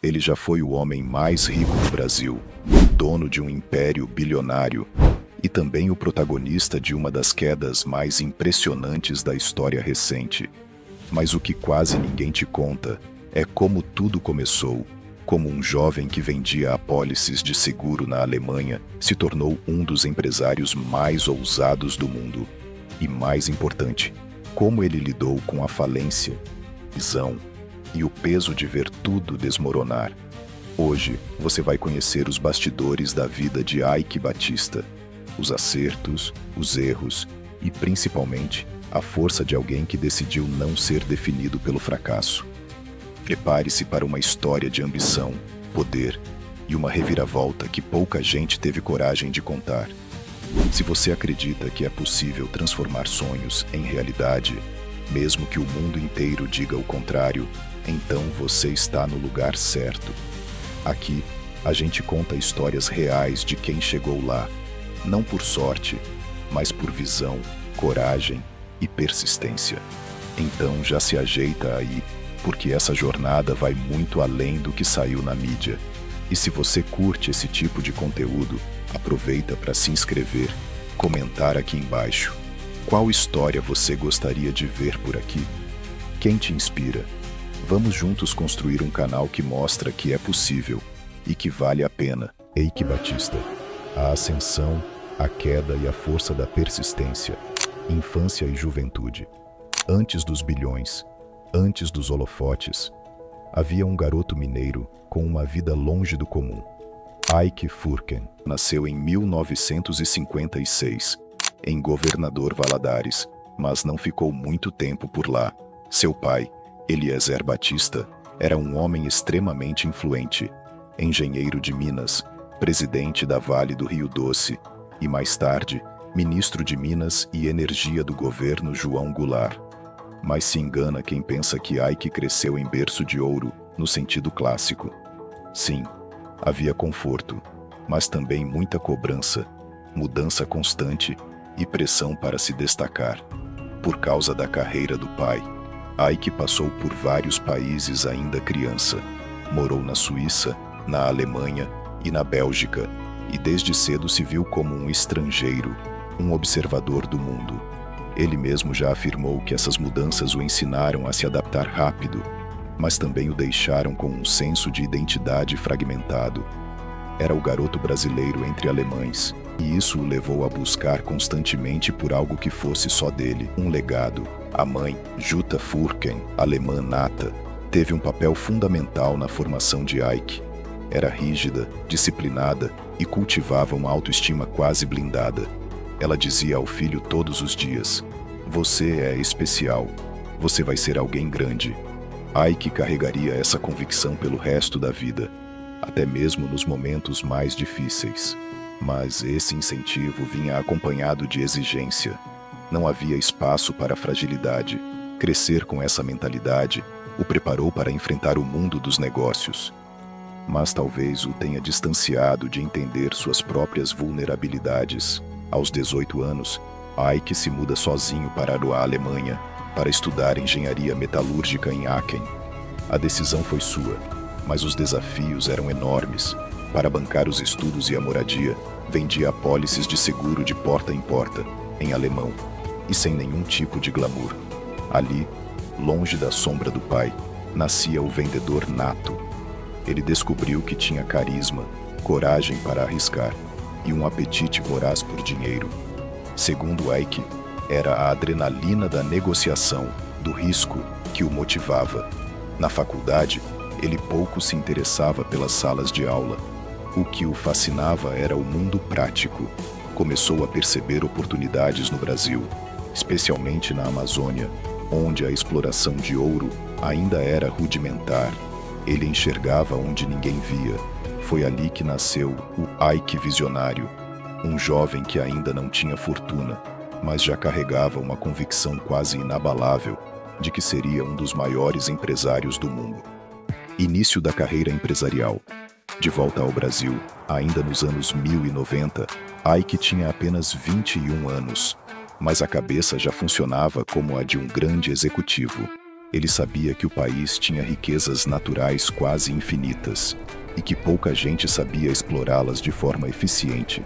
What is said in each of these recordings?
Ele já foi o homem mais rico do Brasil, dono de um império bilionário e também o protagonista de uma das quedas mais impressionantes da história recente. Mas o que quase ninguém te conta é como tudo começou. Como um jovem que vendia apólices de seguro na Alemanha se tornou um dos empresários mais ousados do mundo. E mais importante, como ele lidou com a falência, visão e o peso de ver tudo desmoronar. Hoje, você vai conhecer os bastidores da vida de Eike Batista, os acertos, os erros e, principalmente, a força de alguém que decidiu não ser definido pelo fracasso. Prepare-se para uma história de ambição, poder e uma reviravolta que pouca gente teve coragem de contar. Se você acredita que é possível transformar sonhos em realidade, mesmo que o mundo inteiro diga o contrário, então você está no lugar certo. Aqui, a gente conta histórias reais de quem chegou lá, não por sorte, mas por visão, coragem e persistência. Então já se ajeita aí, porque essa jornada vai muito além do que saiu na mídia. E se você curte esse tipo de conteúdo, aproveita para se inscrever, comentar aqui embaixo. Qual história você gostaria de ver por aqui? Quem te inspira? Vamos juntos construir um canal que mostra que é possível e que vale a pena. Eike Batista. A ascensão, a queda e a força da persistência. Infância e juventude. Antes dos bilhões, antes dos holofotes, havia um garoto mineiro com uma vida longe do comum. Eike Furken nasceu em 1956, em Governador Valadares, mas não ficou muito tempo por lá. Seu pai, Eliezer Batista, era um homem extremamente influente, engenheiro de Minas, presidente da Vale do Rio Doce e, mais tarde, ministro de Minas e Energia do governo João Goulart. Mas se engana quem pensa que Eike cresceu em berço de ouro, no sentido clássico. Sim, havia conforto, mas também muita cobrança, mudança constante e pressão para se destacar. Por causa da carreira do pai, Eike passou por vários países ainda criança. Morou na Suíça, na Alemanha e na Bélgica, e desde cedo se viu como um estrangeiro, um observador do mundo. Ele mesmo já afirmou que essas mudanças o ensinaram a se adaptar rápido, mas também o deixaram com um senso de identidade fragmentado. Era o garoto brasileiro entre alemães, e isso o levou a buscar constantemente por algo que fosse só dele, um legado. A mãe, Jutta Furken, alemã nata, teve um papel fundamental na formação de Eike. Era rígida, disciplinada e cultivava uma autoestima quase blindada. Ela dizia ao filho todos os dias: "Você é especial. Você vai ser alguém grande." Eike carregaria essa convicção pelo resto da vida, até mesmo nos momentos mais difíceis. Mas esse incentivo vinha acompanhado de exigência. Não havia espaço para fragilidade. Crescer com essa mentalidade o preparou para enfrentar o mundo dos negócios. Mas talvez o tenha distanciado de entender suas próprias vulnerabilidades. Aos 18 anos, Eike se muda sozinho para a Alemanha para estudar engenharia metalúrgica em Aachen. A decisão foi sua, mas os desafios eram enormes. Para bancar os estudos e a moradia, vendia apólices de seguro de porta em porta, em alemão, e sem nenhum tipo de glamour. Ali, longe da sombra do pai, nascia o vendedor nato. Ele descobriu que tinha carisma, coragem para arriscar e um apetite voraz por dinheiro. Segundo Eike, era a adrenalina da negociação, do risco, que o motivava. Na faculdade, ele pouco se interessava pelas salas de aula. O que o fascinava era o mundo prático. Começou a perceber oportunidades no Brasil, especialmente na Amazônia, onde a exploração de ouro ainda era rudimentar. Ele enxergava onde ninguém via. Foi ali que nasceu o Eike visionário, um jovem que ainda não tinha fortuna, mas já carregava uma convicção quase inabalável de que seria um dos maiores empresários do mundo. Início da carreira empresarial. De volta ao Brasil, ainda nos anos 1090, Eike tinha apenas 21 anos, mas a cabeça já funcionava como a de um grande executivo. Ele sabia que o país tinha riquezas naturais quase infinitas e que pouca gente sabia explorá-las de forma eficiente.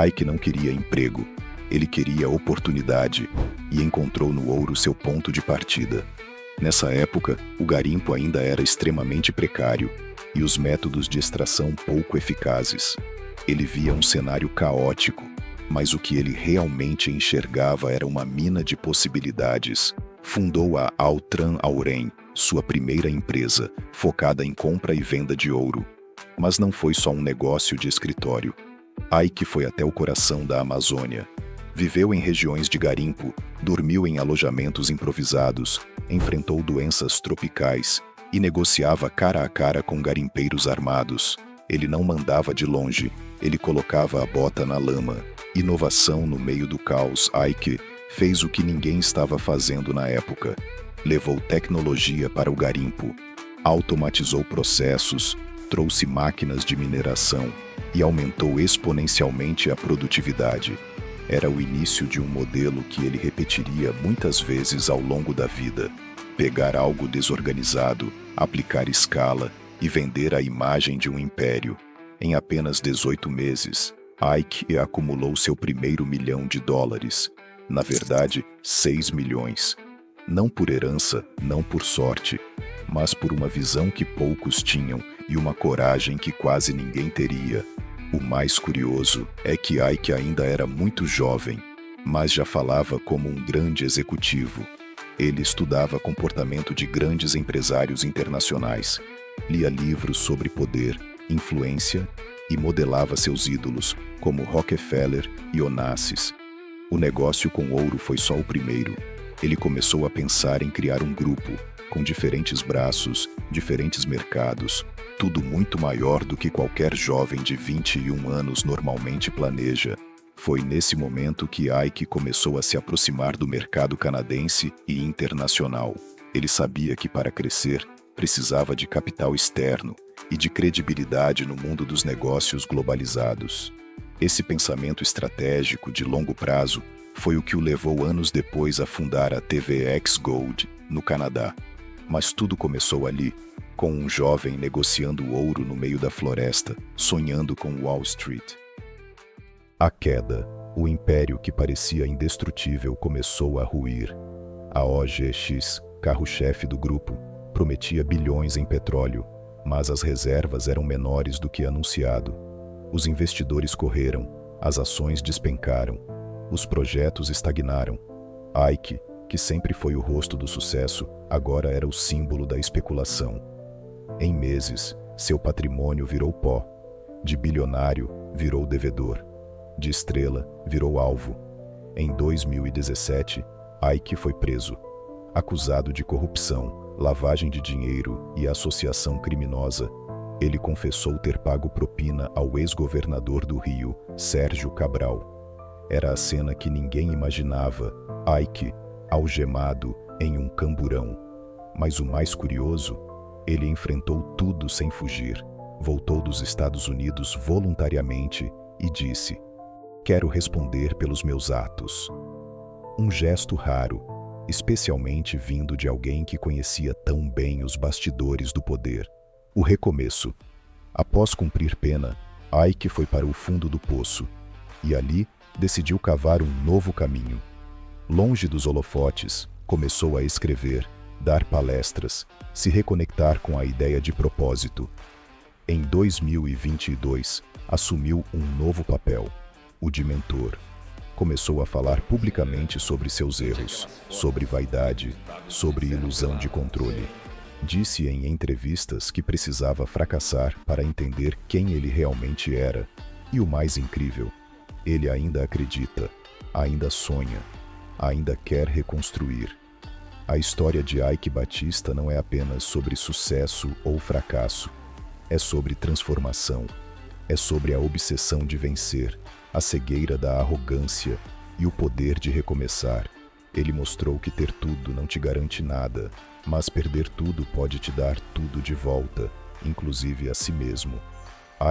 Ike não queria emprego, ele queria oportunidade e encontrou no ouro seu ponto de partida. Nessa época, o garimpo ainda era extremamente precário e os métodos de extração pouco eficazes. Ele via um cenário caótico, mas o que ele realmente enxergava era uma mina de possibilidades. Fundou a Altran Auren, sua primeira empresa, focada em compra e venda de ouro. Mas não foi só um negócio de escritório. Ike foi até o coração da Amazônia. Viveu em regiões de garimpo, dormiu em alojamentos improvisados, enfrentou doenças tropicais e negociava cara a cara com garimpeiros armados. Ele não mandava de longe, ele colocava a bota na lama. Inovação no meio do caos. Ike fez o que ninguém estava fazendo na época. Levou tecnologia para o garimpo, automatizou processos, trouxe máquinas de mineração e aumentou exponencialmente a produtividade. Era o início de um modelo que ele repetiria muitas vezes ao longo da vida. Pegar algo desorganizado, aplicar escala e vender a imagem de um império. Em apenas 18 meses, Ike acumulou seu primeiro $1 milhão. Na verdade, 6 milhões. Não por herança, não por sorte, mas por uma visão que poucos tinham e uma coragem que quase ninguém teria. O mais curioso é que Ike ainda era muito jovem, mas já falava como um grande executivo. Ele estudava comportamento de grandes empresários internacionais, lia livros sobre poder, influência e modelava seus ídolos, como Rockefeller e Onassis. O negócio com ouro foi só o primeiro. Ele começou a pensar em criar um grupo, com diferentes braços, diferentes mercados, tudo muito maior do que qualquer jovem de 21 anos normalmente planeja. Foi nesse momento que Ike começou a se aproximar do mercado canadense e internacional. Ele sabia que para crescer, precisava de capital externo e de credibilidade no mundo dos negócios globalizados. Esse pensamento estratégico de longo prazo foi o que o levou anos depois a fundar a TVX Gold, no Canadá. Mas tudo começou ali, com um jovem negociando ouro no meio da floresta, sonhando com Wall Street. A queda, o império que parecia indestrutível, começou a ruir. A OGX, carro-chefe do grupo, prometia bilhões em petróleo, mas as reservas eram menores do que anunciado. Os investidores correram, as ações despencaram, os projetos estagnaram. Ike, que sempre foi o rosto do sucesso, agora era o símbolo da especulação. Em meses, seu patrimônio virou pó. De bilionário, virou devedor. De estrela, virou alvo. Em 2017, Ike foi preso, acusado de corrupção, lavagem de dinheiro e associação criminosa. Ele confessou ter pago propina ao ex-governador do Rio, Sérgio Cabral. Era a cena que ninguém imaginava, Ike, algemado em um camburão. Mas o mais curioso, ele enfrentou tudo sem fugir. Voltou dos Estados Unidos voluntariamente e disse: "Quero responder pelos meus atos." Um gesto raro, especialmente vindo de alguém que conhecia tão bem os bastidores do poder. O recomeço. Após cumprir pena, Ike foi para o fundo do poço e ali decidiu cavar um novo caminho. Longe dos holofotes, começou a escrever, dar palestras, se reconectar com a ideia de propósito. Em 2022, assumiu um novo papel, o de mentor. Começou a falar publicamente sobre seus erros, sobre vaidade, sobre ilusão de controle. Disse em entrevistas que precisava fracassar para entender quem ele realmente era. E o mais incrível, ele ainda acredita, ainda sonha, ainda quer reconstruir. A história de Ike Batista não é apenas sobre sucesso ou fracasso. É sobre transformação. É sobre a obsessão de vencer, a cegueira da arrogância e o poder de recomeçar. Ele mostrou que ter tudo não te garante nada, mas perder tudo pode te dar tudo de volta, inclusive a si mesmo.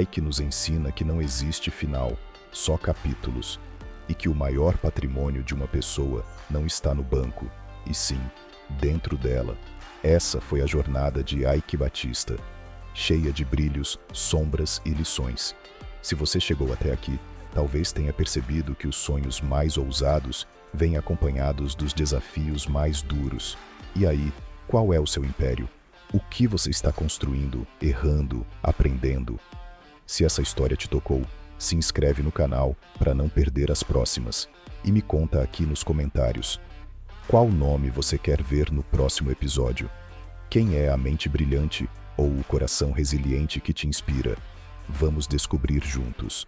Ike nos ensina que não existe final, só capítulos, e que o maior patrimônio de uma pessoa não está no banco, e sim dentro dela. Essa foi a jornada de Ike Batista, cheia de brilhos, sombras e lições. Se você chegou até aqui, talvez tenha percebido que os sonhos mais ousados vêm acompanhados dos desafios mais duros. E aí, qual é o seu império? O que você está construindo, errando, aprendendo? Se essa história te tocou, se inscreve no canal para não perder as próximas. E me conta aqui nos comentários. Qual nome você quer ver no próximo episódio? Quem é a mente brilhante ou o coração resiliente que te inspira? Vamos descobrir juntos.